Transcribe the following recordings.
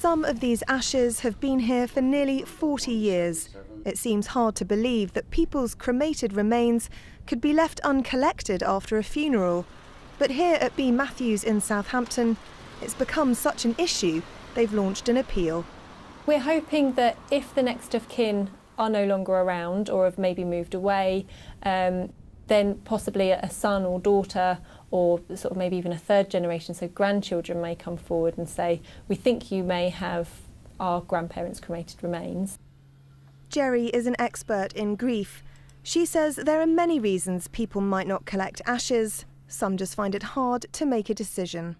Some of these ashes have been here for nearly 40 years. It seems hard to believe that people's cremated remains could be left uncollected after a funeral. But here at B. Matthews in Southampton, it's become such an issue, they've launched an appeal. We're hoping that if the next of kin are no longer around or have maybe moved away, then possibly a son or daughter or sort of maybe even a third generation, so grandchildren may come forward and say, we think you may have our grandparents' cremated remains. Jerry is an expert in grief. She says there are many reasons people might not collect ashes. Some just find it hard to make a decision.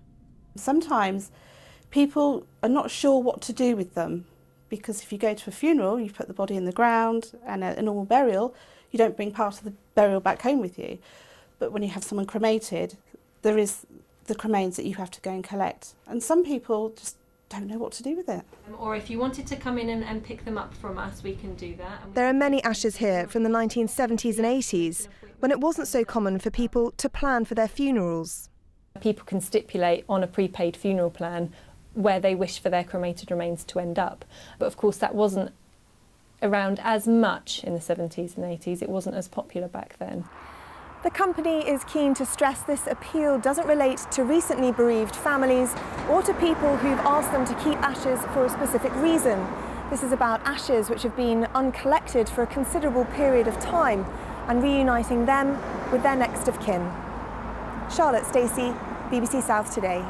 Sometimes people are not sure what to do with them, because if you go to a funeral, you put the body in the ground, and a normal burial, you don't bring part of the burial back home with you. But when you have someone cremated, there is the cremains that you have to go and collect. And some people just don't know what to do with it. Or if you wanted to come in and pick them up from us, we can do that. There are many ashes here from the 1970s and 80s, when it wasn't so common for people to plan for their funerals. People can stipulate on a prepaid funeral plan where they wish for their cremated remains to end up. But of course that wasn't around as much in the 70s and 80s. It wasn't as popular back then. The company is keen to stress this appeal doesn't relate to recently bereaved families or to people who've asked them to keep ashes for a specific reason. This is about ashes which have been uncollected for a considerable period of time and reuniting them with their next of kin. Charlotte Stacey, BBC South Today.